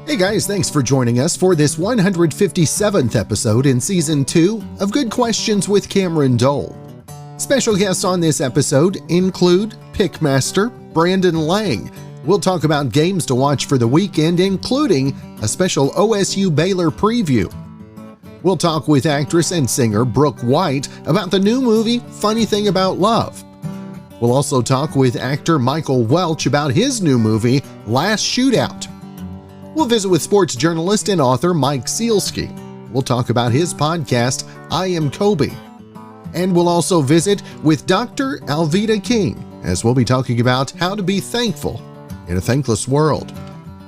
Hey guys, thanks for joining us for this 157th episode in Season 2 of Good Questions with Cameron Dole. Special guests on this episode include Pickmaster Brandon Lang. We'll talk about games to watch for the weekend, including a special OSU Baylor preview. We'll talk with actress and singer Brooke White about the new movie Funny Thing About Love. We'll also talk with actor Michael Welch about his new movie Last Shootout. We'll visit with sports journalist and author Mike Sielski. We'll talk about his podcast, I Am Kobe. And we'll also visit with Dr. Alveda King, as we'll be talking about how to be thankful in a thankless world.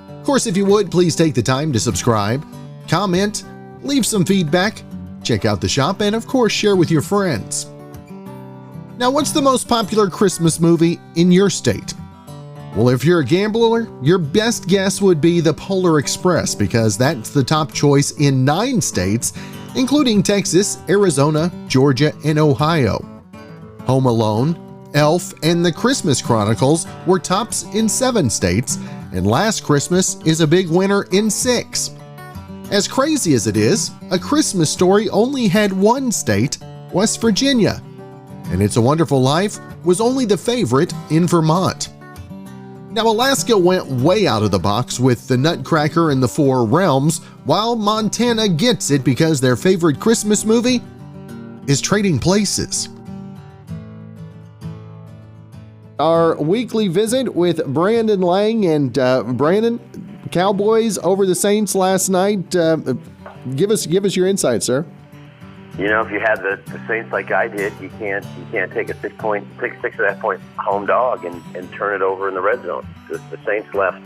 Of course, if you would, please take the time to subscribe, comment, leave some feedback, check out the shop, and of course, share with your friends. Now, what's the most popular Christmas movie in your state? Well, if you're a gambler, your best guess would be The Polar Express, because that's the top choice in 9 states, including Texas, Arizona, Georgia, and Ohio. Home Alone, Elf, and The Christmas Chronicles were tops in 7 states, and Last Christmas is a big winner in 6. As crazy as it is, A Christmas Story only had 1 state, West Virginia, and It's a Wonderful Life was only the favorite in Vermont. Now, Alaska went way out of the box with The Nutcracker and the Four Realms, while Montana gets it because their favorite Christmas movie is Trading Places. Our weekly visit with Brandon Lang, and Brandon, Cowboys over the Saints last night. Give us your insight, sir. You know, if you had the Saints like I did, you can't take a 6.5 point home dog and turn it over in the red zone. The Saints left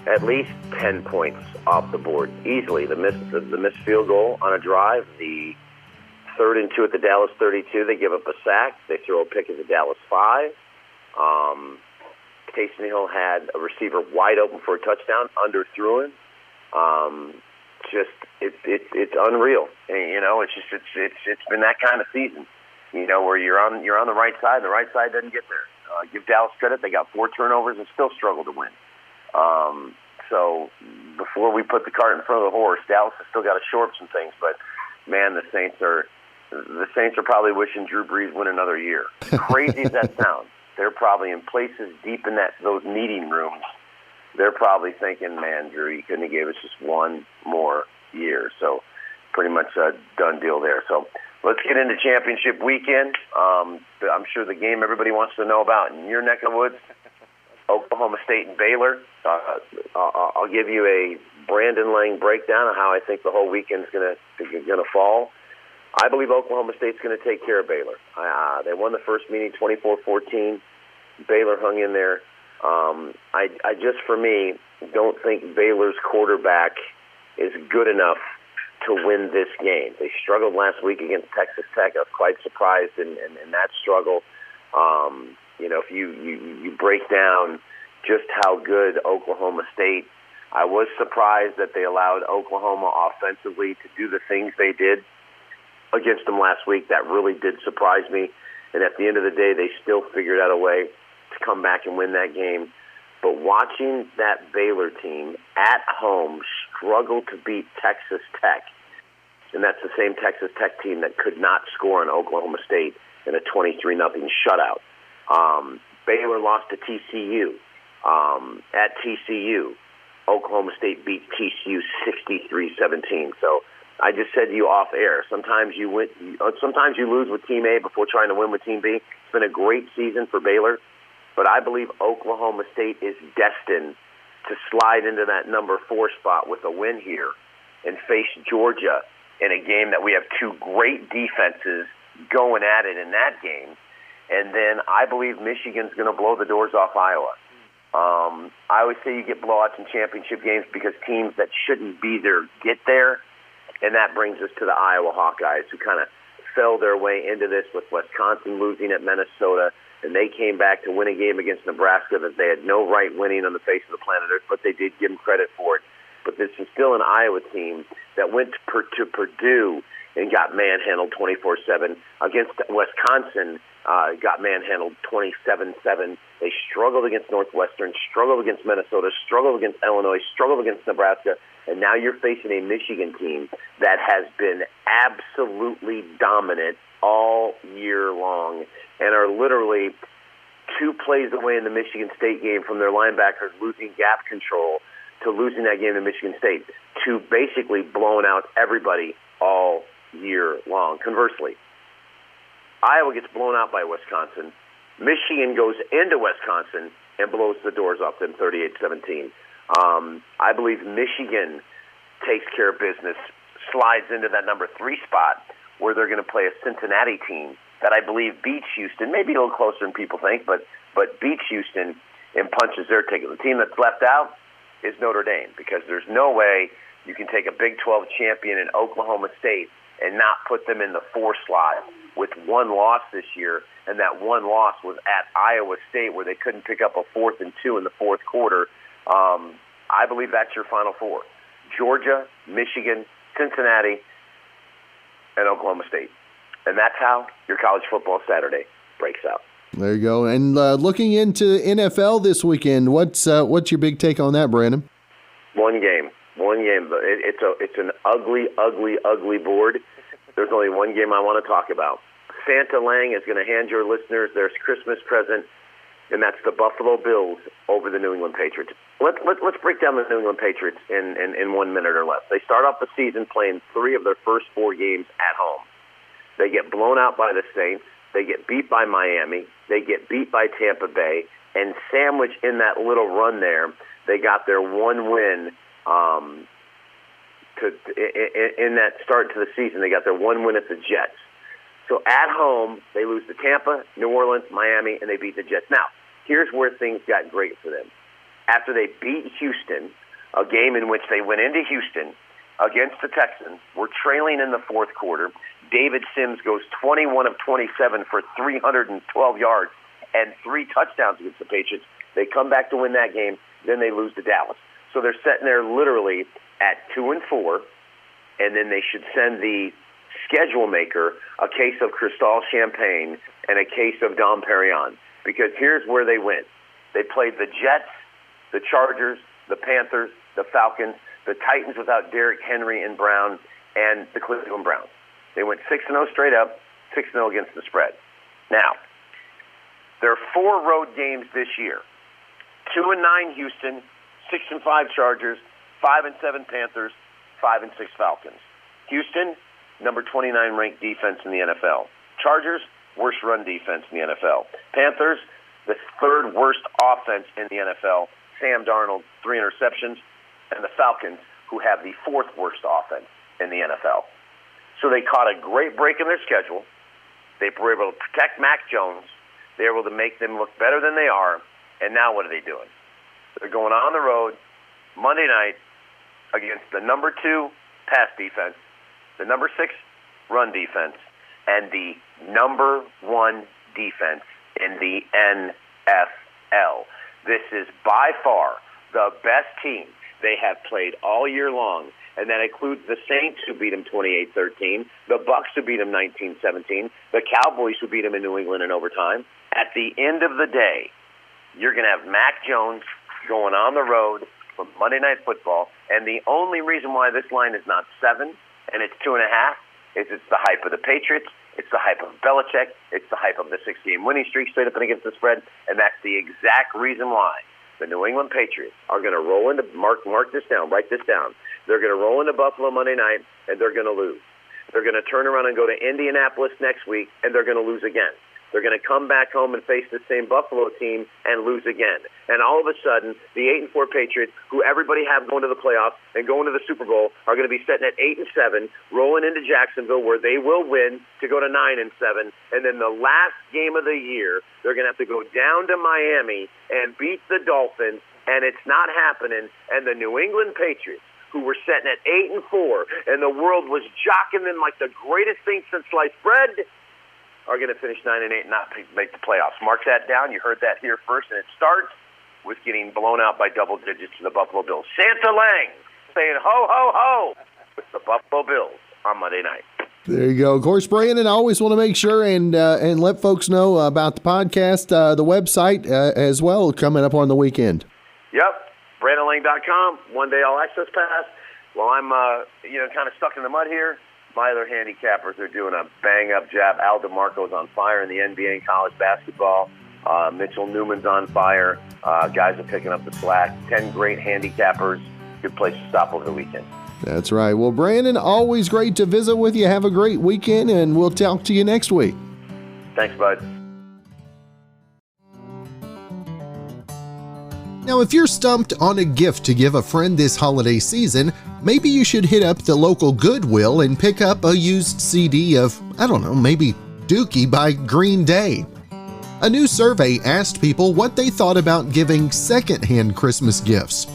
at least 10 points off the board easily. The missed field goal on a drive, the 3rd and 2 at the Dallas 32, they give up a sack. They throw a pick at the Dallas 5. Taysom Hill had a receiver wide open for a touchdown, underthrew him. It's unreal, and, you know. It's been that kind of season, you know, where you're on the right side, and the right side doesn't get there. Give Dallas credit; they got 4 turnovers and still struggle to win. So before we put the cart in front of the horse, Dallas has still got to shore up some things. But man, the Saints are probably wishing Drew Brees win another year. Crazy as that sounds, they're probably in places deep in those meeting rooms. They're probably thinking, man, Drew, you couldn't have gave us just one more year. So pretty much a done deal there. So let's get into championship weekend. I'm sure the game everybody wants to know about in your neck of the woods, Oklahoma State and Baylor. I'll give you a Brandon Lang breakdown of how I think the whole weekend's going to fall. I believe Oklahoma State's going to take care of Baylor. They won the first meeting 24-14. Baylor hung in there. I just, for me, don't think Baylor's quarterback is good enough to win this game. They struggled last week against Texas Tech. I was quite surprised in that struggle. You know, if you break down just how good Oklahoma State, I was surprised that they allowed Oklahoma offensively to do the things they did against them last week. That really did surprise me. And at the end of the day, they still figured out a way to come back and win that game. But watching that Baylor team at home struggle to beat Texas Tech, and that's the same Texas Tech team that could not score on Oklahoma State in a 23-0 shutout. Baylor lost to TCU. At TCU, Oklahoma State beat TCU 63-17. So I just said to you off air, sometimes you lose with Team A before trying to win with Team B. It's been a great season for Baylor. But I believe Oklahoma State is destined to slide into that number 4 spot with a win here and face Georgia in a game that we have 2 great defenses going at it in that game. And then I believe Michigan's going to blow the doors off Iowa. I always say you get blowouts in championship games because teams that shouldn't be there get there. And that brings us to the Iowa Hawkeyes, who kind of fell their way into this with Wisconsin losing at Minnesota. And they came back to win a game against Nebraska that they had no right winning on the face of the planet Earth, but they did give them credit for it. But this is still an Iowa team that went to Purdue and got manhandled 24-7. Against Wisconsin, got manhandled 27-7. They struggled against Northwestern, struggled against Minnesota, struggled against Illinois, struggled against Nebraska, and now you're facing a Michigan team that has been absolutely dominant all year long and are literally 2 plays away in the Michigan State game from their linebackers losing gap control to losing that game to Michigan State, to basically blowing out everybody all year long. Conversely, Iowa gets blown out by Wisconsin. Michigan goes into Wisconsin and blows the doors off them 38-17. I believe Michigan takes care of business, slides into that number 3 spot where they're going to play a Cincinnati team that I believe beats Houston, maybe a little closer than people think, but beats Houston and punches their ticket. The team that's left out is Notre Dame, because there's no way you can take a Big 12 champion in Oklahoma State and not put them in the 4 slot with 1 loss this year, and that 1 loss was at Iowa State where they couldn't pick up a 4th and 2 in the 4th quarter. I believe that's your Final 4. Georgia, Michigan, Cincinnati, and Oklahoma State. And that's how your college football Saturday breaks out. There you go. And looking into NFL this weekend, what's your big take on that, Brandon? One game. It's an ugly board. There's only one game I want to talk about. Santa Lang is going to hand your listeners their Christmas present, and that's the Buffalo Bills over the New England Patriots. Let's break down the New England Patriots in 1 minute or less. They start off the season playing 3 of their first 4 games at home. They get blown out by the Saints. They get beat by Miami. They get beat by Tampa Bay. And sandwiched in that little run there, they got their 1 win in that start to the season. They got their 1 win at the Jets. So at home, they lose to Tampa, New Orleans, Miami, and they beat the Jets. Now, here's where things got great for them. After they beat Houston, a game in which they went into Houston against the Texans, were trailing in the 4th quarter. David Sims goes 21 of 27 for 312 yards and 3 touchdowns against the Patriots. They come back to win that game, then they lose to Dallas. So they're sitting there literally at 2-4, and then they should send the schedule maker a case of Cristal Champagne and a case of Dom Perignon, because here's where they win. They played the Jets, the Chargers, the Panthers, the Falcons, the Titans without Derrick Henry and Brown, and the Cleveland Browns. They went 6-0 straight up, 6-0 against the spread. Now, there are 4 road games this year. 2-9 Houston, 6-5 Chargers, 5-7 Panthers, 5-6 Falcons. Houston, number 29 ranked defense in the NFL. Chargers, worst run defense in the NFL. Panthers, the 3rd worst offense in the NFL. Sam Darnold, 3 interceptions. And the Falcons, who have the 4th worst offense in the NFL. So they caught a great break in their schedule. They were able to protect Mac Jones. They were able to make them look better than they are. And now what are they doing? They're going on the road Monday night against the number 2 pass defense, the number 6 run defense, and the number 1 defense in the NFL. This is by far the best team they have played all year long, and that includes the Saints, who beat them 28-13, the Bucs, who beat them 19-17, the Cowboys, who beat them in New England in overtime. At the end of the day, you're going to have Mac Jones going on the road for Monday Night Football, and the only reason why this line is not 7 and it's 2.5 is it's the hype of the Patriots, it's the hype of Belichick, it's the hype of the 6-game winning streak straight up and against the spread, and that's the exact reason why the New England Patriots are going to roll into, mark this down, write this down. They're going to roll into Buffalo Monday night, and they're going to lose. They're going to turn around and go to Indianapolis next week, and they're going to lose again. They're going to come back home and face the same Buffalo team and lose again. And all of a sudden, the 8-4 Patriots, who everybody have going to the playoffs and going to the Super Bowl, are going to be sitting at 8-7, rolling into Jacksonville, where they will win to go to 9-7. And then the last game of the year, they're going to have to go down to Miami and beat the Dolphins, and it's not happening. And the New England Patriots, who were sitting at 8-4, and the world was jocking them like the greatest thing since sliced bread, are going to finish 9-8 and not make the playoffs. Mark that down. You heard that here first, and it starts with getting blown out by double digits to the Buffalo Bills. Santa Lang saying ho, ho, ho with the Buffalo Bills on Monday night. There you go. Of course, Brandon, I always want to make sure and let folks know about the podcast, the website as well, coming up on the weekend. Yep, BrandonLang.com, one-day all-access pass. Well, I'm kind of stuck in the mud here. My other handicappers are doing a bang-up job. Al DeMarco's on fire in the NBA and college basketball. Mitchell Newman's on fire. Guys are picking up the slack. 10 great handicappers. Good place to stop over the weekend. That's right. Well, Brandon, always great to visit with you. Have a great weekend, and we'll talk to you next week. Thanks, bud. Now, if you're stumped on a gift to give a friend this holiday season, maybe you should hit up the local Goodwill and pick up a used CD of, maybe Dookie by Green Day. A new survey asked people what they thought about giving secondhand Christmas gifts.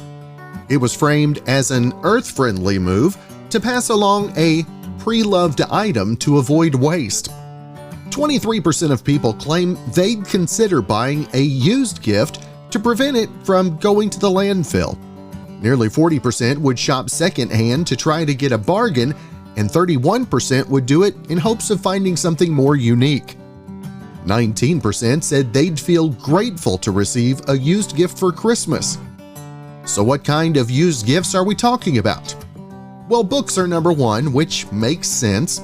It was framed as an earth-friendly move to pass along a pre-loved item to avoid waste. 23% of people claim they'd consider buying a used gift to prevent it from going to the landfill. Nearly 40% would shop secondhand to try to get a bargain, and 31% would do it in hopes of finding something more unique. 19% said they'd feel grateful to receive a used gift for Christmas. So what kind of used gifts are we talking about? Well, books are number one, which makes sense.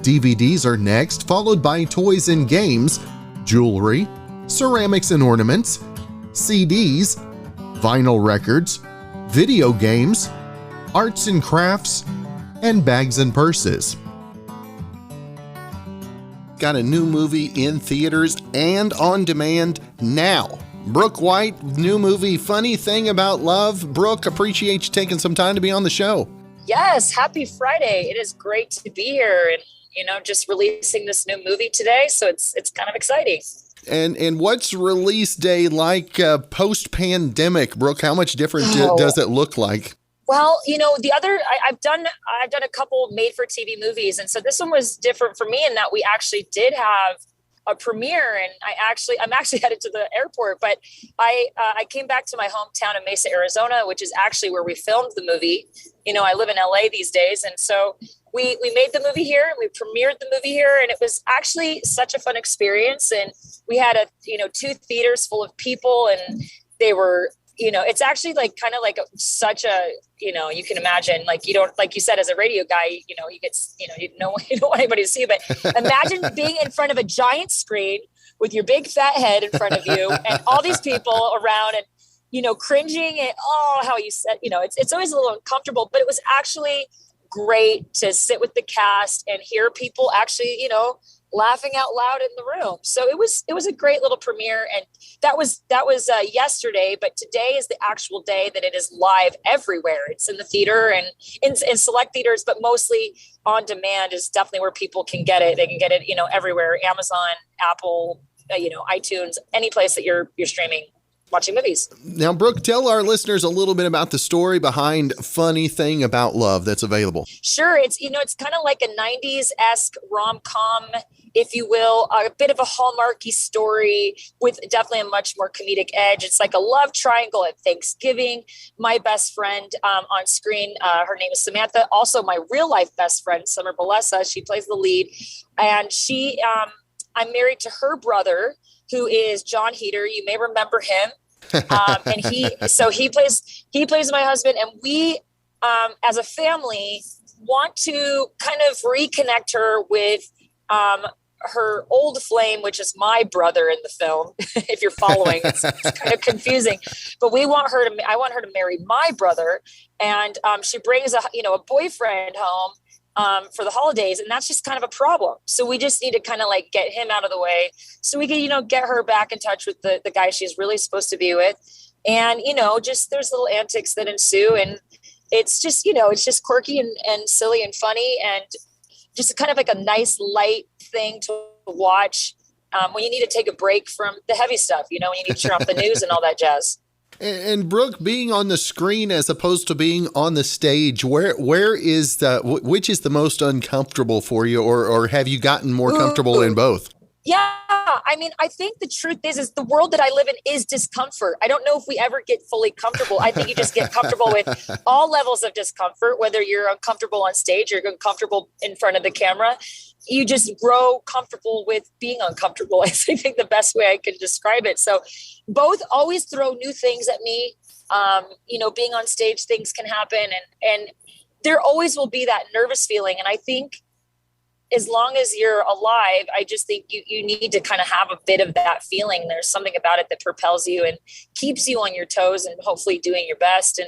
DVDs are next, followed by toys and games, jewelry, ceramics and ornaments, CDs, vinyl records, video games, arts and crafts, and bags and purses. Got a new movie in theaters and on demand now. Brooke White, new movie, Funny Thing About Love. Brooke, appreciate you taking some time to be on the show. Yes, happy Friday. It is great to be here and, just releasing this new movie today. So it's kind of exciting. And what's release day like post-pandemic, Brooke? How much different does it look like? Well, I've done a couple made-for-TV movies, and so this one was different for me in that we actually did have a premiere, and I'm actually headed to the airport, but I came back to my hometown of Mesa, Arizona, which is actually where we filmed the movie. I live in LA these days, and so we made the movie here, and we premiered the movie here, and it was actually such a fun experience. And we had 2 theaters full of people, and they were, it's actually such a, you can imagine, you don't, like you said, as a radio guy, you don't want anybody to see, but imagine being in front of a giant screen with your big fat head in front of you and all these people around and, cringing and, how you said, it's always a little uncomfortable, but it was actually great to sit with the cast and hear people actually, laughing out loud in the room. So it was a great little premiere, and that was yesterday, but today is the actual day that it is live everywhere. It's in the theater and in select theaters, but mostly on demand is definitely where people can get it. They can get it, everywhere, Amazon, Apple, iTunes, any place that you're streaming, watching movies. Now, Brooke, tell our listeners a little bit about the story behind Funny Thing About Love that's available. Sure. It's, it's kind of like a 90s-esque rom-com, if you will, a bit of a Hallmarky story with definitely a much more comedic edge. It's like a love triangle at Thanksgiving. My best friend on screen, her name is Samantha. Also, my real life best friend, Summer Balesa, she plays the lead. And I'm married to her brother, who is John Heater. You may remember him. And he plays my husband, and we, as a family, want to kind of reconnect her with, her old flame, which is my brother in the film. If you're following, it's kind of confusing, but I want her to marry my brother. And, she brings a boyfriend home, for the holidays. And that's just kind of a problem. So we just need to kind of get him out of the way so we can, get her back in touch with the guy she's really supposed to be with. And, just there's little antics that ensue, and it's just, it's just quirky and silly and funny, and just kind of like a nice light thing to watch when you need to take a break from the heavy stuff, when you need to turn off the news and all that jazz. And Brooke, being on the screen as opposed to being on the stage, which is the most uncomfortable for you, or have you gotten more comfortable in both? Yeah, I mean, I think the truth is the world that I live in is discomfort. I don't know if we ever get fully comfortable. I think you just get comfortable with all levels of discomfort, whether you're uncomfortable on stage or uncomfortable in front of the camera. You just grow comfortable with being uncomfortable. I think the best way I can describe it. So both always throw new things at me. Being on stage, things can happen, and there always will be that nervous feeling. And I think as long as you're alive, I just think you need to kind of have a bit of that feeling. There's something about it that propels you and keeps you on your toes and hopefully doing your best.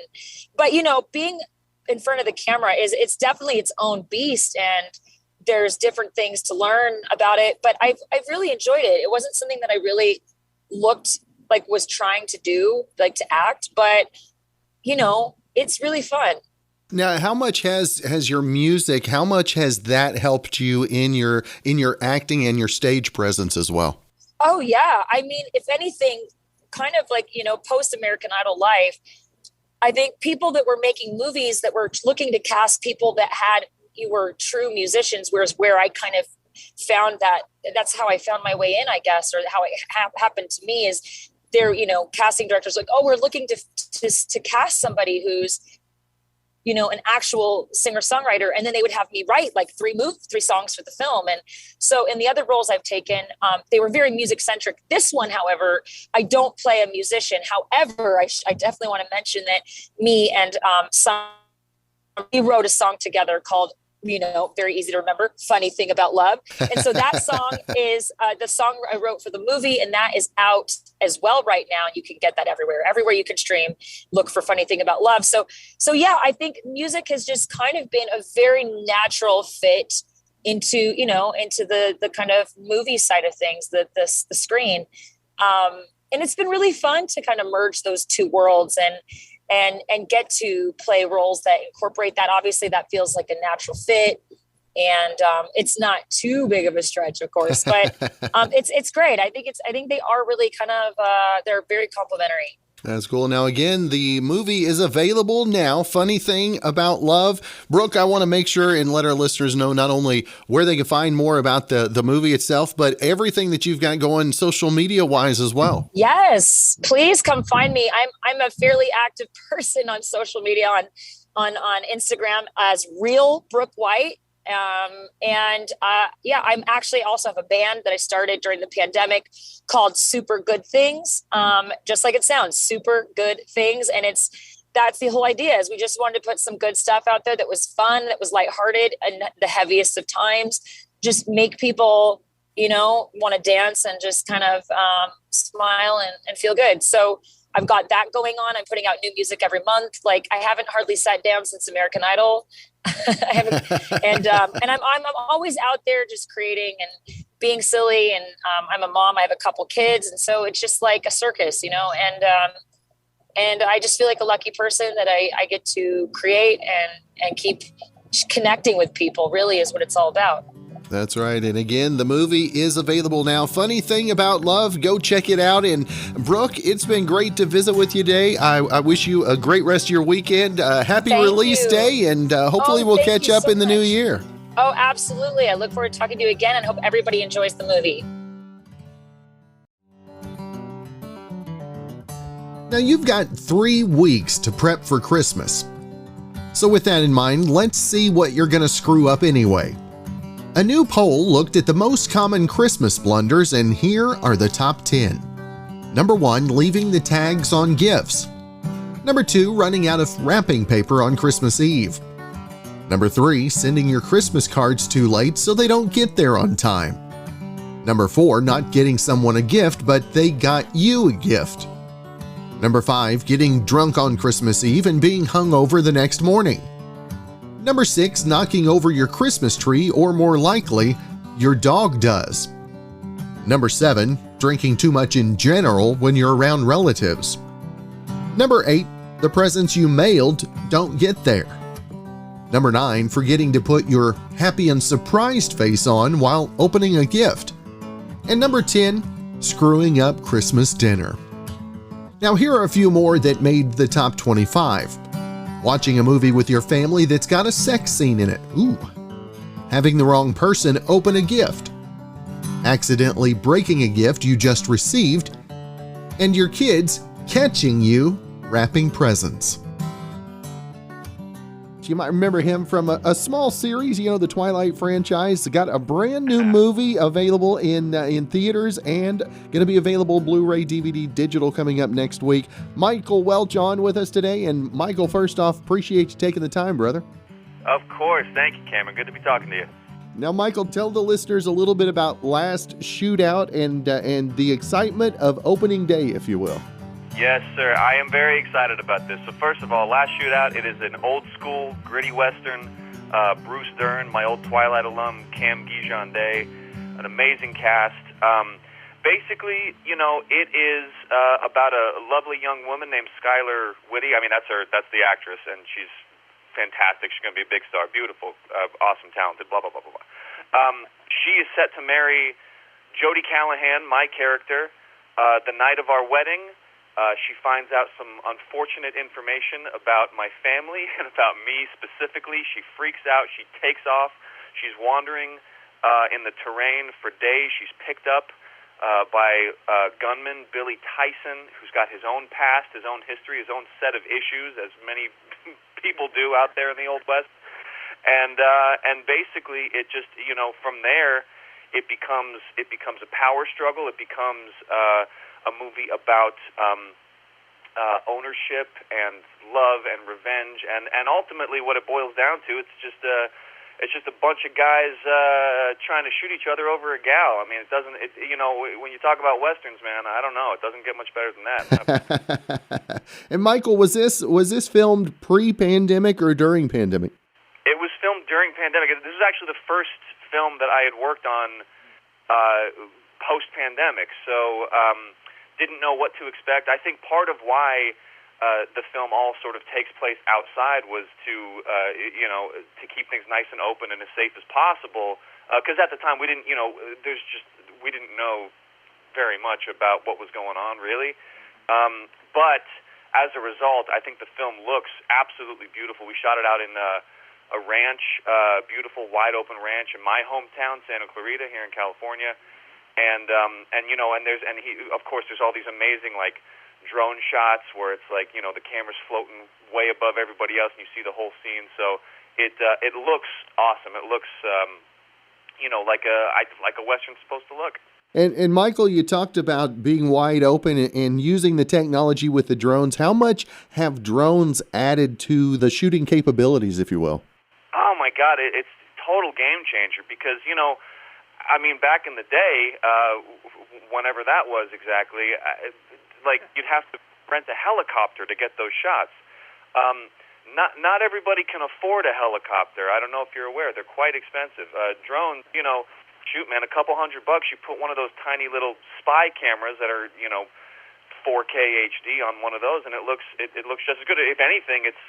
But being in front of the camera it's definitely its own beast, and there's different things to learn about it. But I've really enjoyed it. It wasn't something that I really looked like was trying to do, like to act, but it's really fun. Now, how much has your music, how much has that helped you in your acting and your stage presence as well? Oh, yeah. I mean, if anything, kind of like, post American Idol life, I think people that were making movies that were looking to cast people that were true musicians, whereas where I kind of found that's how I found my way in, I guess, or how it happened to me is they're, casting directors like, oh, we're looking to cast somebody who's, an actual singer-songwriter. And then they would have me write like three songs for the film. And so in the other roles I've taken, they were very music-centric. This one, however, I don't play a musician. However, I definitely want to mention that me and we wrote a song together called, very easy to remember, Funny Thing About Love. And so that song is the song I wrote for the movie, and that is out as well right now. You can get that everywhere you can stream, look for Funny Thing About Love. So yeah, I think music has just kind of been a very natural fit into the kind of movie side of things, the screen. And it's been really fun to kind of merge those two worlds and get to play roles that incorporate that. Obviously that feels like a natural fit, and it's not too big of a stretch, of course, but it's great. I think they are really kind of, they're very complimentary. That's cool. Now, again, the movie is available now. Funny Thing About Love. Brooke, I want to make sure and let our listeners know not only where they can find more about the movie itself, but everything that you've got going social media wise as well. Yes, please come find me. I'm a fairly active person on social media on Instagram as Real Brooke White. I'm actually also have a band that I started during the pandemic called Super Good Things. Just like it sounds, Super Good Things. And that's the whole idea, is we just wanted to put some good stuff out there that was fun, that was lighthearted, and the heaviest of times, just make people, want to dance and just kind of smile and feel good. So I've got that going on. I'm putting out new music every month. Like, I haven't hardly sat down since American Idol. I haven't, and I'm always out there just creating and being silly. And I'm a mom. I have a couple kids, and so it's just like a circus, And I just feel like a lucky person that I get to create and keep connecting with people. Really, is what it's all about. That's right. And again, the movie is available now. Funny Thing About Love. Go check it out. And Brooke, it's been great to visit with you today. I wish you a great rest of your weekend. Happy release day. And hopefully we'll catch up in the new year. Oh, absolutely. I look forward to talking to you again, and hope everybody enjoys the movie. Now, you've got 3 weeks to prep for Christmas. So with that in mind, let's see what you're going to screw up anyway. A new poll looked at the most common Christmas blunders, and here are the top 10. Number 1, leaving the tags on gifts. Number 2, running out of wrapping paper on Christmas Eve. Number 3, sending your Christmas cards too late so they don't get there on time. Number 4, not getting someone a gift, but they got you a gift. Number 5, getting drunk on Christmas Eve and being hungover the next morning. Number 6, knocking over your Christmas tree, or more likely, your dog does. Number 7, drinking too much in general when you're around relatives. Number 8, the presents you mailed don't get there. Number 9, forgetting to put your happy and surprised face on while opening a gift. And number 10, screwing up Christmas dinner. Now, here are a few more that made the top 25. Watching a movie with your family that's got a sex scene in it. Ooh. Having the wrong person open a gift. accidentally breaking a gift you just received, and your kids catching you wrapping presents. You might remember him from a small series, the Twilight franchise. Got a brand new movie available in theaters and going to be available Blu-ray, DVD, digital coming up next week. Michael Welch on with us today. And Michael, first off, appreciate you taking the time, brother. Of course. Thank you, Cameron. Good to be talking to you. Now, Michael, tell the listeners a little bit about Last Shootout and the excitement of opening day, if you will. Yes, sir. I am very excited about this. So first of all, Last Shootout, it is an old-school, gritty Western. Bruce Dern, my old Twilight alum, Cam Guijonday, an amazing cast. Basically, it is about a lovely young woman named Skylar Whitty. I mean, that's the actress, and she's fantastic. She's going to be a big star, beautiful, awesome, talented, blah, blah, blah, blah, blah. She is set to marry Jody Callahan, my character, the night of our wedding. She finds out some unfortunate information about my family and about me specifically. She freaks out. She takes off. She's wandering in the terrain for days. She's picked up by gunman Billy Tyson, who's got his own past, his own history, his own set of issues, as many people do out there in the Old West. And basically, it just from there, it becomes a power struggle. It becomes a movie about ownership and love and revenge, and ultimately what it boils down to, it's just a bunch of guys trying to shoot each other over a gal. I mean, when you talk about westerns, man, I don't know, it doesn't get much better than that. And Michael, was this filmed pre-pandemic or during pandemic? It was filmed during pandemic. This is actually the first film that I had worked on post-pandemic, so didn't know what to expect. I think part of why the film all sort of takes place outside was to keep things nice and open and as safe as possible. Because at the time we didn't know very much about what was going on really. But as a result, I think the film looks absolutely beautiful. We shot it out in a ranch, beautiful wide open ranch in my hometown, Santa Clarita, here in California. And of course there's all these amazing like drone shots where it's like the camera's floating way above everybody else and you see the whole scene. So it looks awesome. It looks like a western's supposed to look. And Michael, you talked about being wide open and using the technology with the drones. How much have drones added to the shooting capabilities, if you will? Oh my God, it's total game changer because I mean, back in the day, whenever that was exactly, you'd have to rent a helicopter to get those shots. Not everybody can afford a helicopter. I don't know if you're aware; they're quite expensive. Drones, shoot, man, a couple $100. You put one of those tiny little spy cameras that are 4K HD on one of those, and it looks just as good. If anything, it's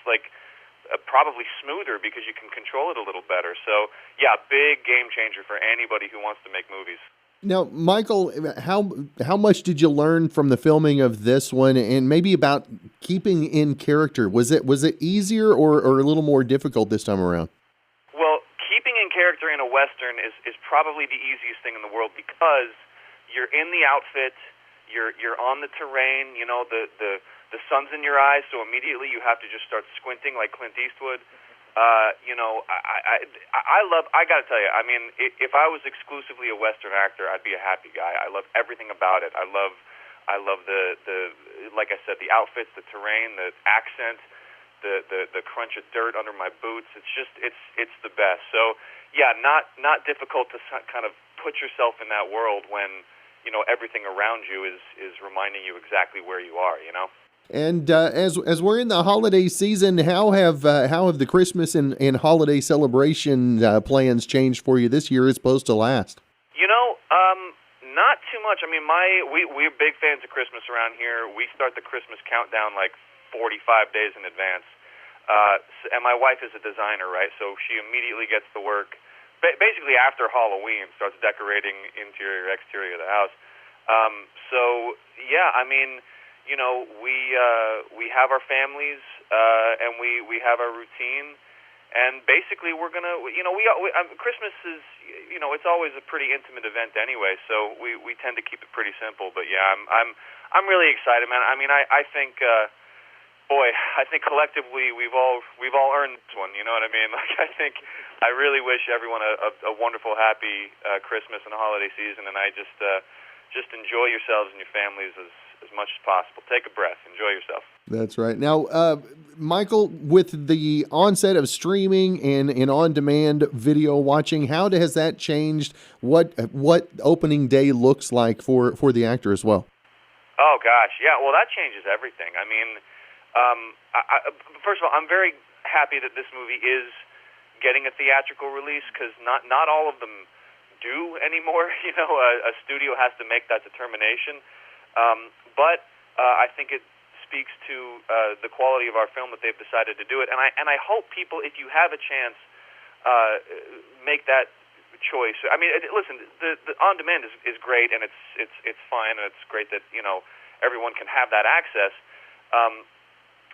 probably smoother because you can control it a little better. So, yeah, big game changer for anybody who wants to make movies. Now, Michael, how much did you learn from the filming of this one, and maybe about keeping in character? Was it easier or a little more difficult this time around? Well, keeping in character in a Western is probably the easiest thing in the world because you're in the outfit, you're on the terrain, the sun's in your eyes, so immediately you have to just start squinting like Clint Eastwood. I gotta tell you, I mean, if I was exclusively a Western actor, I'd be a happy guy. I love everything about it. I love the like I said, the outfits, the terrain, the accent, the crunch of dirt under my boots. It's the best. So yeah, not difficult to kind of put yourself in that world when everything around you is reminding you exactly where you are. And as we're in the holiday season, how have the Christmas and holiday celebration plans changed for you this year as opposed to last? Not too much. I mean, we're big fans of Christmas around here. We start the Christmas countdown 45 days in advance. And my wife is a designer, right? So she immediately gets to work, basically after Halloween, starts decorating interior, exterior of the house. So yeah, I mean, we have our families, and we have our routine, And basically, we're gonna, Christmas is, it's always a pretty intimate event anyway, so we tend to keep it pretty simple. But yeah, I'm really excited, man. I mean, I think, I think collectively we've all earned this one. You know what I mean? Like, I really wish everyone a wonderful, happy Christmas and holiday season, and I just enjoy yourselves and your families as much as possible. Take a breath. Enjoy yourself. That's right. Now, Michael, with the onset of streaming and on-demand video watching, how has that changed what opening day looks like for the actor as well? Oh, gosh. Yeah, well, that changes everything. I mean, first of all, I'm very happy that this movie is getting a theatrical release, because not all of them do anymore. A studio has to make that determination. But I think it speaks to the quality of our film that they've decided to do it. And I hope people, if you have a chance, make that choice. I mean, listen, the on demand is great, and it's fine, and it's great that everyone can have that access.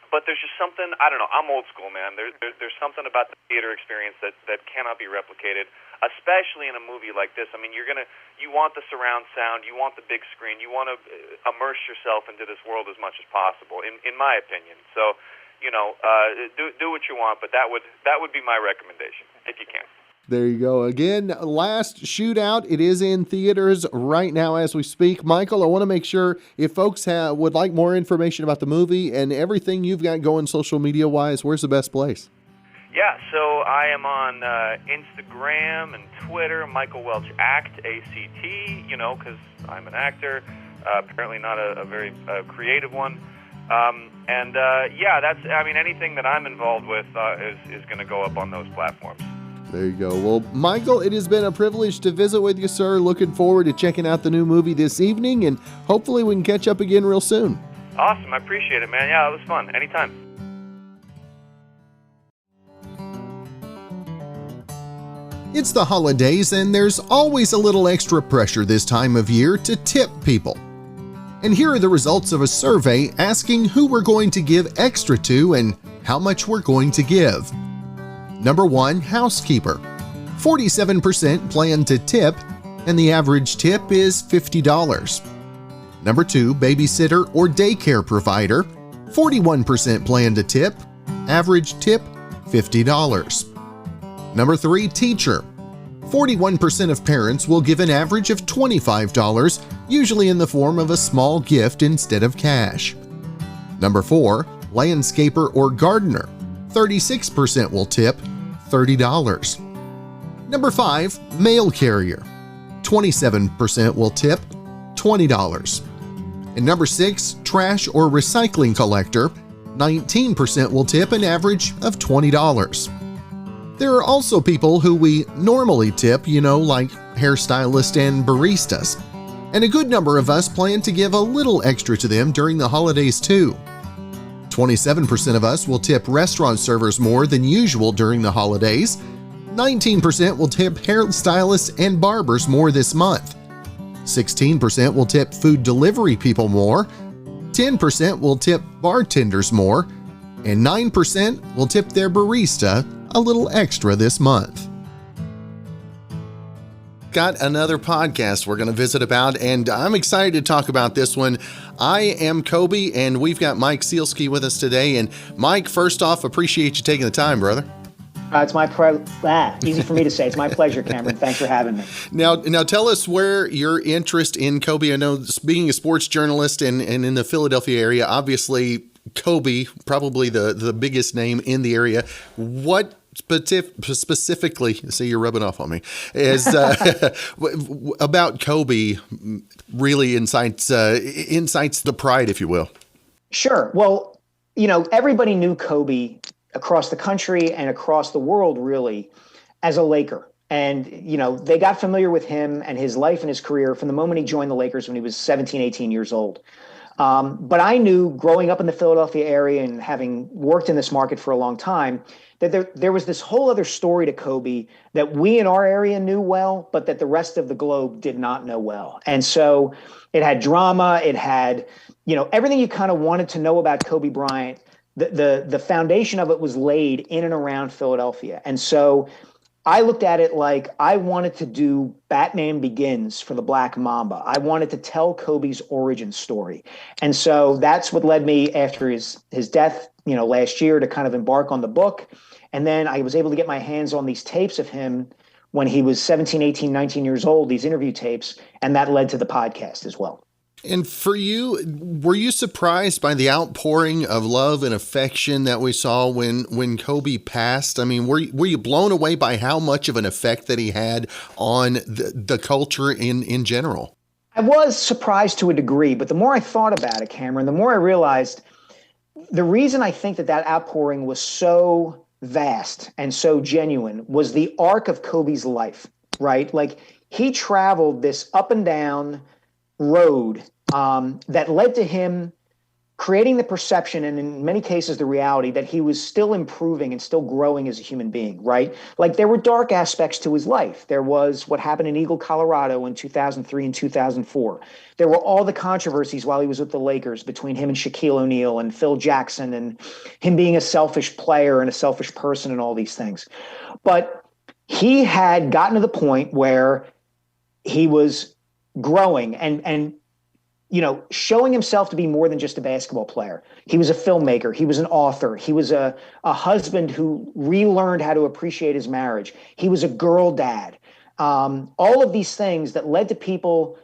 But there's just something, I don't know, I'm old school, man. There's something about the theater experience that cannot be replicated, especially in a movie like this. I mean, you want the surround sound, you want the big screen, you want to immerse yourself into this world as much as possible, in my opinion. So, do what you want, but that would be my recommendation, if you can. There you go. Again, Last Shootout. It is in theaters right now as we speak. Michael, I want to make sure if folks would like more information about the movie and everything you've got going social media-wise, where's the best place? Yeah, so I am on Instagram and Twitter, Michael Welch Act, A-C-T, because I'm an actor, apparently not a very creative one. Anything that I'm involved with is going to go up on those platforms. There you go. Well, Michael, it has been a privilege to visit with you, sir. Looking forward to checking out the new movie this evening, and hopefully we can catch up again real soon. Awesome. I appreciate it, man. Yeah, it was fun. Anytime. It's the holidays, and there's always a little extra pressure this time of year to tip people. And here are the results of a survey asking who we're going to give extra to and how much we're going to give. Number 1, housekeeper. 47% plan to tip, and the average tip is $50. Number 2, babysitter or daycare provider. 41% plan to tip, average tip $50. Number 3, teacher. 41% of parents will give an average of $25, usually in the form of a small gift instead of cash. Number 4, landscaper or gardener. 36% will tip, $30. Number 5, mail carrier. 27% will tip, $20. And number 6, trash or recycling collector. 19% will tip an average of $20. There are also people who we normally tip, like hairstylists and baristas. And a good number of us plan to give a little extra to them during the holidays too. 27% of us will tip restaurant servers more than usual during the holidays. 19% will tip hairstylists and barbers more this month. 16% will tip food delivery people more. 10% will tip bartenders more. And 9% will tip their barista a little extra this month. Got another podcast we're going to visit about, and I'm excited to talk about this one. I am Kobe, and we've got Mike Sielski with us today. And Mike, first off, appreciate you taking the time, brother. It's my easy for me to say. It's my pleasure, Cameron. Thanks for having me. Now tell us where your interest in Kobe. I know being a sports journalist and in the Philadelphia area, obviously Kobe, probably the biggest name in the area. What specifically, see, you're rubbing off on me, is about Kobe really incites the pride, if you will? Sure. Well, everybody knew Kobe across the country and across the world, really, as a Laker. And, they got familiar with him and his life and his career from the moment he joined the Lakers when he was 17, 18 years old. But I knew, growing up in the Philadelphia area and having worked in this market for a long time, that there was this whole other story to Kobe that we in our area knew well, but that the rest of the globe did not know well. And so it had drama. It had, everything you kind of wanted to know about Kobe Bryant the foundation of it was laid in and around Philadelphia. And so I looked at it like I wanted to do Batman Begins for the Black Mamba. I wanted to tell Kobe's origin story. And so that's what led me after his death, last year, to kind of embark on the book. And then I was able to get my hands on these tapes of him when he was 17, 18, 19 years old, these interview tapes, and that led to the podcast as well. And for you, were you surprised by the outpouring of love and affection that we saw when Kobe passed? I mean, were you blown away by how much of an effect that he had on the culture in general? I was surprised to a degree, but the more I thought about it, Cameron, the more I realized the reason I think that outpouring was so vast and so genuine was the arc of Kobe's life, right? Like, he traveled this up and down road that led to him creating the perception, and in many cases the reality, that he was still improving and still growing as a human being, right? Like, there were dark aspects to his life. There was what happened in Eagle, Colorado in 2003 and 2004. There were all the controversies while he was with the Lakers between him and Shaquille O'Neal and Phil Jackson, and him being a selfish player and a selfish person and all these things. But he had gotten to the point where he was growing and showing himself to be more than just a basketball player. He was a filmmaker. He was an author. He was a husband who relearned how to appreciate his marriage. He was a girl dad. All of these things that led to people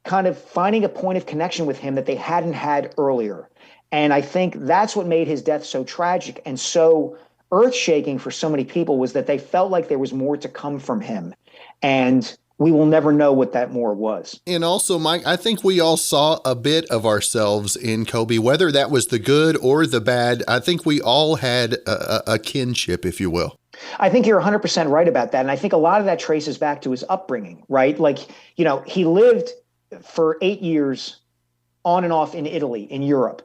kind of finding a point of connection with him that they hadn't had earlier. And I think that's what made his death so tragic and so earth-shaking for so many people, was that they felt like there was more to come from him. And we will never know what that more was. And also, Mike, I think we all saw a bit of ourselves in Kobe, whether that was the good or the bad. I think we all had a kinship, if you will. I think you're 100% right about that. And I think a lot of that traces back to his upbringing, right? Like, he lived for 8 years on and off in Italy, in Europe.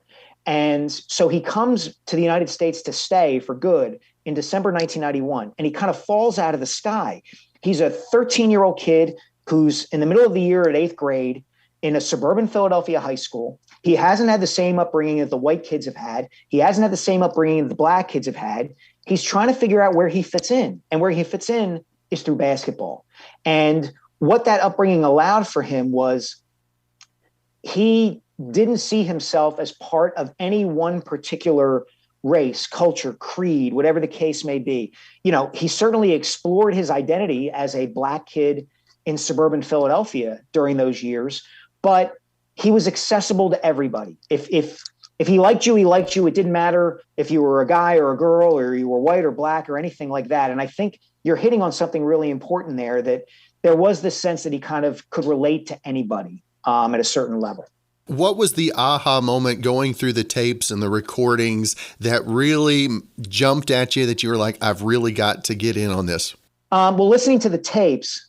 And so he comes to the United States to stay for good in December 1991, and he kind of falls out of the sky. He's a 13-year-old kid who's in the middle of the year at 8th grade in a suburban Philadelphia high school. He hasn't had the same upbringing that the white kids have had. He hasn't had the same upbringing that the black kids have had. He's trying to figure out where he fits in, and where he fits in is through basketball. And what that upbringing allowed for him was he didn't see himself as part of any one particular race, culture, creed, whatever the case may be. He certainly explored his identity as a black kid in suburban Philadelphia during those years, but he was accessible to everybody. If he liked you, he liked you. It didn't matter if you were a guy or a girl, or you were white or black or anything like that. And I think you're hitting on something really important there, that there was this sense that he kind of could relate to anybody at a certain level. What was the aha moment going through the tapes and the recordings that really jumped at you, that you were like, I've really got to get in on this? Well, listening to the tapes,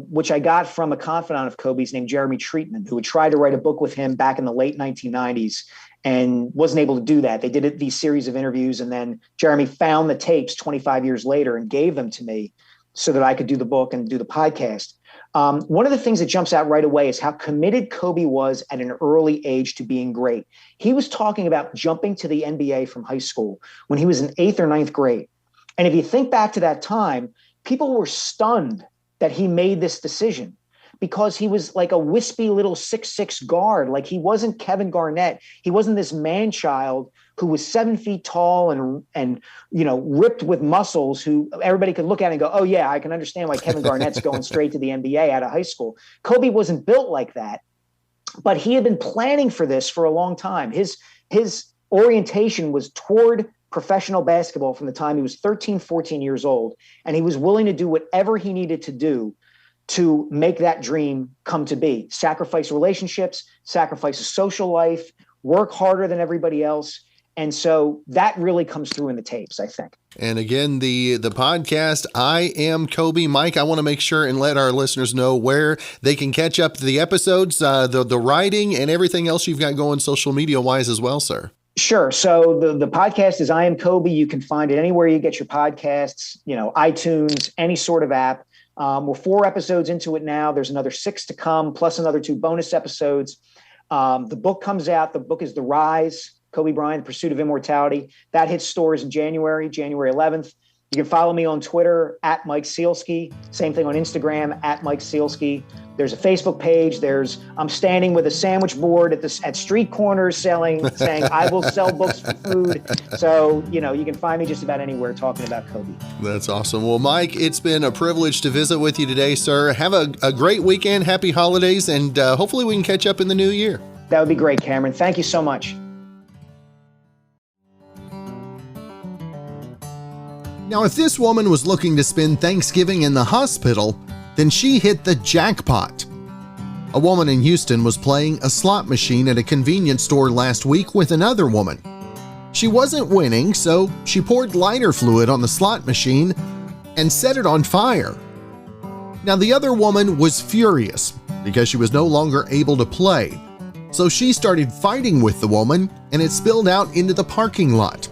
which I got from a confidant of Kobe's named Jeremy Treatman, who had tried to write a book with him back in the late 1990s and wasn't able to do that. They did these series of interviews, and then Jeremy found the tapes 25 years later and gave them to me so that I could do the book and do the podcast. One of the things that jumps out right away is how committed Kobe was at an early age to being great. He was talking about jumping to the NBA from high school when he was in 8th or 9th grade. And if you think back to that time, people were stunned that he made this decision, because he was like a wispy little 6'6" guard. Like, he wasn't Kevin Garnett. He wasn't this man child who was 7 feet tall and ripped with muscles, who everybody could look at and go, oh yeah, I can understand why Kevin Garnett's going straight to the NBA out of high school. Kobe wasn't built like that, but he had been planning for this for a long time. His orientation was toward professional basketball from the time he was 13, 14 years old. And he was willing to do whatever he needed to do to make that dream come to be. Sacrifice relationships, sacrifice a social life, work harder than everybody else. And so that really comes through in the tapes, I think. And again, the podcast, I Am Kobe. Mike, I want to make sure and let our listeners know where they can catch up to the episodes, the writing, and everything else you've got going social media wise as well, sir. Sure. So the podcast is I Am Kobe. You can find it anywhere you get your podcasts, iTunes, any sort of app. We're 4 episodes into it now. There's another 6 to come, plus another 2 bonus episodes. The book comes out. The book is The Rise. Kobe Bryant, The Pursuit of Immortality. That hits stores in January 11th. You can follow me on Twitter at Mike Sielski. Same thing on Instagram at Mike Sielski. There's a Facebook page. I'm standing with a sandwich board at street corners saying I will sell books for food. So, you can find me just about anywhere talking about Kobe. That's awesome. Well, Mike, it's been a privilege to visit with you today, sir. Have a great weekend. Happy holidays. And hopefully we can catch up in the new year. That would be great, Cameron. Thank you so much. Now, if this woman was looking to spend Thanksgiving in the hospital, then she hit the jackpot. A woman in Houston was playing a slot machine at a convenience store last week with another woman. She wasn't winning, so she poured lighter fluid on the slot machine and set it on fire. Now, the other woman was furious because she was no longer able to play, so she started fighting with the woman and it spilled out into the parking lot.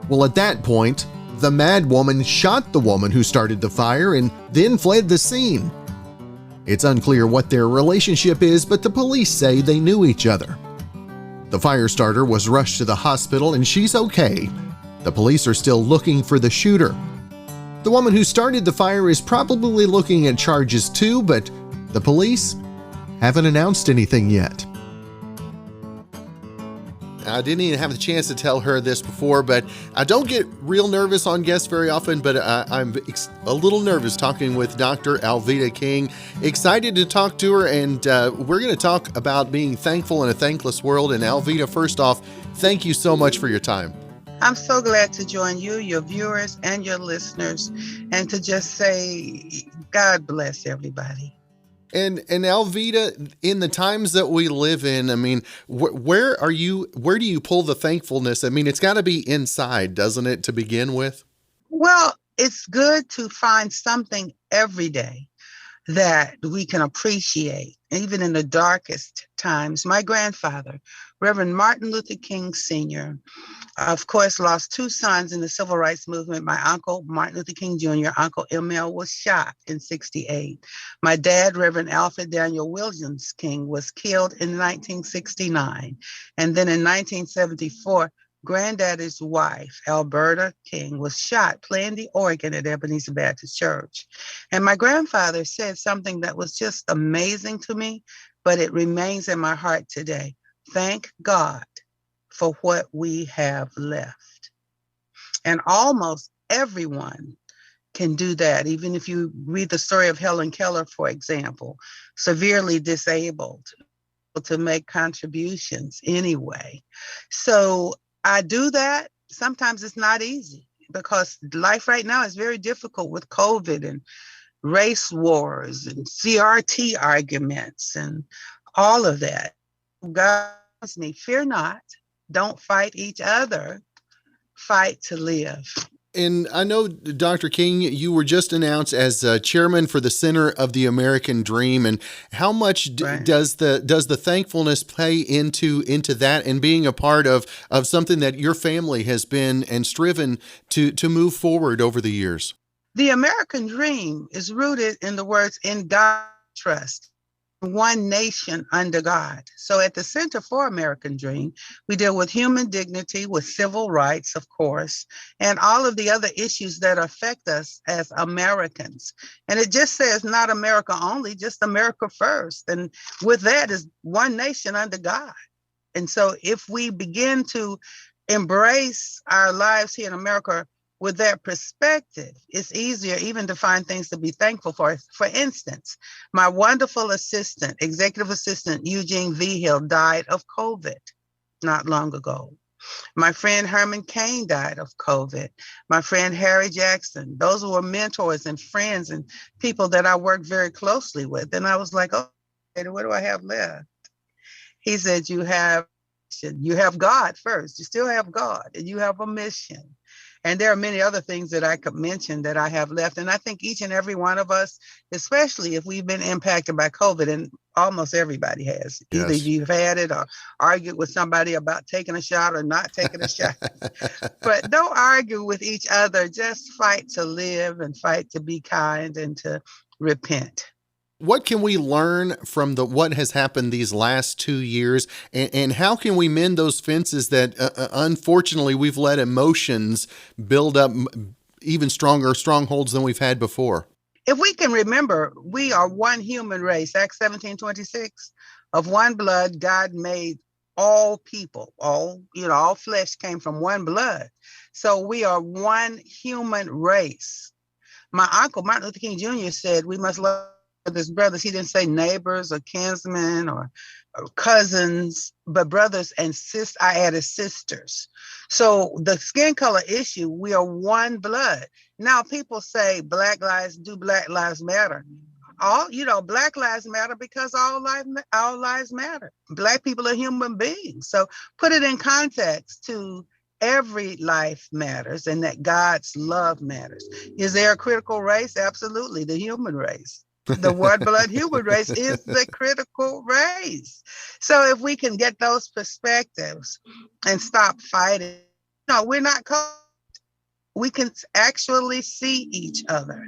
Well, at that point, the mad woman shot the woman who started the fire and then fled the scene. It's unclear what their relationship is, but the police say they knew each other. The fire starter was rushed to the hospital and she's okay. The police are still looking for the shooter. The woman who started the fire is probably looking at charges too, but the police haven't announced anything yet. I didn't even have the chance to tell her this before, but I don't get real nervous on guests very often, but I'm a little nervous talking with Dr. Alveda King. Excited to talk to her, and we're going to talk about being thankful in a thankless world. And Alveda, first off, thank you so much for your time. I'm so glad to join you, your viewers, and your listeners, and to just say, God bless everybody. And Alveda, in the times that we live in, I mean, where do you pull the thankfulness? I mean, it's got to be inside, doesn't it, to begin with? Well, it's good to find something every day that we can appreciate, even in the darkest times. My grandfather, Reverend Martin Luther King Sr., of course, lost two sons in the civil rights movement. My uncle, Martin Luther King Jr., Uncle Emil, was shot in 1968. My dad, Reverend Alfred Daniel Williams King, was killed in 1969. And then in 1974, Granddaddy's wife, Alveda King, was shot playing the organ at Ebenezer Baptist Church. And my grandfather said something that was just amazing to me, but it remains in my heart today. Thank God for what we have left. And almost everyone can do that. Even if you read the story of Helen Keller, for example, severely disabled, to make contributions anyway. So I do that. Sometimes it's not easy because life right now is very difficult with COVID and race wars and CRT arguments and all of that. God tells me, fear not. Don't fight each other. Fight to live. And I know, Dr. King, you were just announced as chairman for the Center of the American Dream. And how much does the thankfulness play into that and being a part of something that your family has been and striven to move forward over the years? The American dream is rooted in the words, in God trust. One nation under God. So at the Center for American Dream, we deal with human dignity, with civil rights, of course, and all of the other issues that affect us as Americans. And it just says not America only, just America first. And with that is one nation under God. And so if we begin to embrace our lives here in America with that perspective, it's easier even to find things to be thankful for. For instance, my wonderful assistant, executive assistant, Eugene Vigil, died of COVID not long ago. My friend Herman Cain died of COVID. My friend Harry Jackson, those were mentors and friends and people that I worked very closely with. And I was like, oh, what do I have left? He said, you have God first. You still have God and you have a mission. And there are many other things that I could mention that I have left. And I think each and every one of us, especially if we've been impacted by COVID, and almost everybody has, yes. Either you've had it or argued with somebody about taking a shot or not taking a shot. But don't argue with each other. Just fight to live and fight to be kind and to repent. What can we learn from what has happened these last 2 years, and how can we mend those fences that unfortunately we've let emotions build up even stronger strongholds than we've had before? If we can remember, we are one human race. Acts 17:26, of one blood God made all people. All flesh came from one blood. So we are one human race. My uncle Martin Luther King Jr. said we must love his brothers. He didn't say neighbors or kinsmen or cousins, but brothers and sisters. I added sisters. So the skin color issue, we are one blood. Now people say Black lives matter. Black lives matter because all lives matter. Black people are human beings. So put it in context to every life matters and that God's love matters. Is there a critical race? Absolutely. The human race. The one blood human race is the critical race. So if we can get those perspectives and stop fighting, we're not cold. We can actually see each other.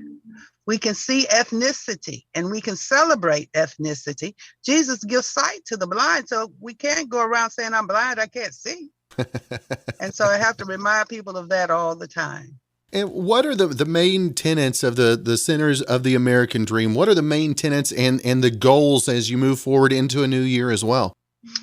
We can see ethnicity and we can celebrate ethnicity. Jesus gives sight to the blind, so we can't go around saying, I'm blind, I can't see. And so I have to remind people of that all the time. And what are the main tenets of the Centers of the American Dream? What are the main tenets and the goals as you move forward into a new year as well?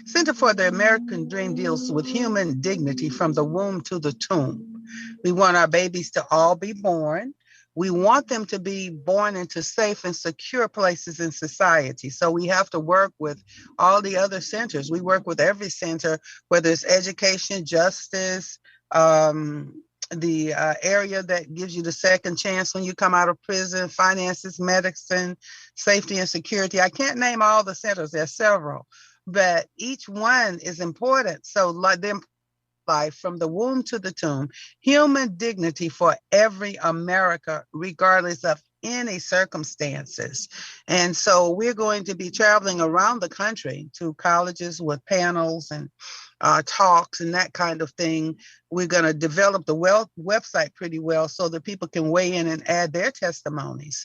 Center for the American Dream deals with human dignity from the womb to the tomb. We want our babies to all be born. We want them to be born into safe and secure places in society. So we have to work with all the other centers. We work with every center, whether it's education, justice, the area that gives you the second chance when you come out of prison, finances, medicine, safety and security. I can't name all the centers, there are several, but each one is important. So like them, life from the womb to the tomb, human dignity for every America, regardless of any circumstances. And so we're going to be traveling around the country to colleges with panels and talks and that kind of thing. We're going to develop the website pretty well so that people can weigh in and add their testimonies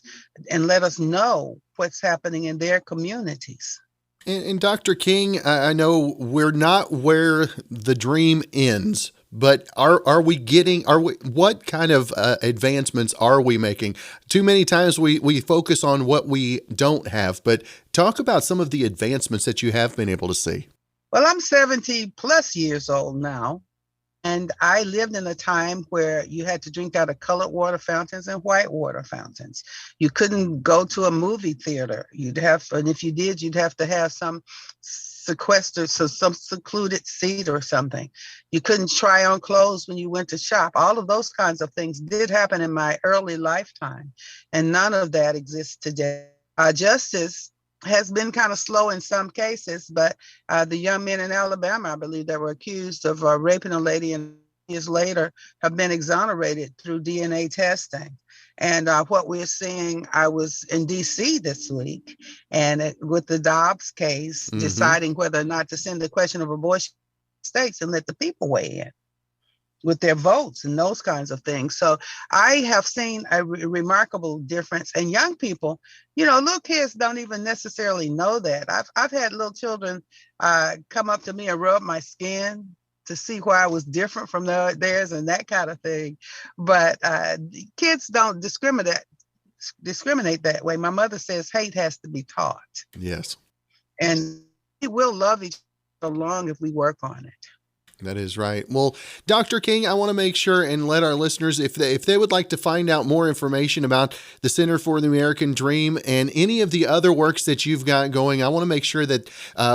and let us know what's happening in their communities. And Dr. King, I know we're not where the dream ends, but what kind of advancements are we making? Too many times we focus on what we don't have, but talk about some of the advancements that you have been able to see. Well, I'm 70 plus years old now, and I lived in a time where you had to drink out of colored water fountains and white water fountains. You couldn't go to a movie theater. And if you did, you'd have to have some secluded seat or something. You couldn't try on clothes when you went to shop. All of those kinds of things did happen in my early lifetime, and none of that exists today. Justice has been kind of slow in some cases, but the young men in Alabama, I believe, that were accused of raping a lady and years later have been exonerated through DNA testing. And what we're seeing, I was in D.C. this week, and with the Dobbs case, deciding whether or not to send the question of abortion to states and let the people weigh in with their votes and those kinds of things. So I have seen a remarkable difference. And young people, little kids don't even necessarily know that. I've had little children come up to me and rub my skin to see why I was different from theirs and that kind of thing. But kids don't discriminate that way. My mother says hate has to be taught. Yes. And we will love each other long if we work on it. That is right. Well, Dr. King, I want to make sure and let our listeners, if they would like to find out more information about the Center for the American Dream and any of the other works that you've got going, I want to make sure that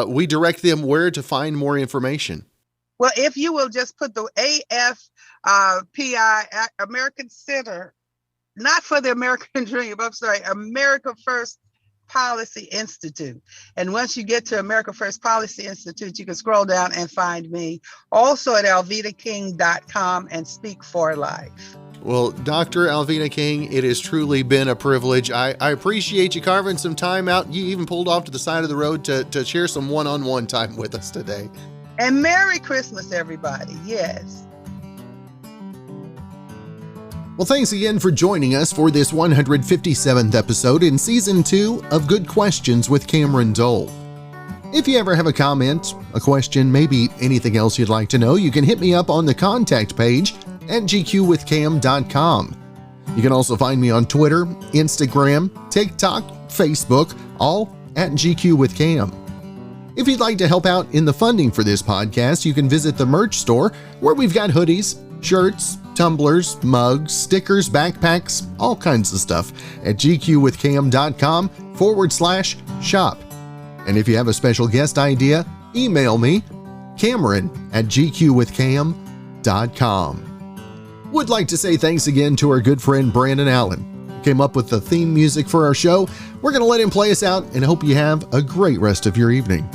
we direct them where to find more information. Well, if you will just put the AFPI, American Center, not for the American Dream, I'm sorry, America First Policy Institute. And once you get to America First Policy Institute, you can scroll down and find me. Also at alvedaking.com and Speak for Life. Well, Dr. Alveda King, it has truly been a privilege. I appreciate you carving some time out. You even pulled off to the side of the road to share some one-on-one time with us today. And Merry Christmas, everybody. Yes. Well, thanks again for joining us for this 157th episode in Season 2 of Good Questions with Cameron Dole. If you ever have a comment, a question, maybe anything else you'd like to know, you can hit me up on the contact page at gqwithcam.com. You can also find me on Twitter, Instagram, TikTok, Facebook, all at GQWithCam. If you'd like to help out in the funding for this podcast, you can visit the merch store where we've got hoodies, shirts, tumblers, mugs, stickers, backpacks, all kinds of stuff at gqwithcam.com/shop. And if you have a special guest idea, email me, Cameron@gqwithcam.com. Would like to say thanks again to our good friend Brandon Allen, who came up with the theme music for our show. We're going to let him play us out and hope you have a great rest of your evening.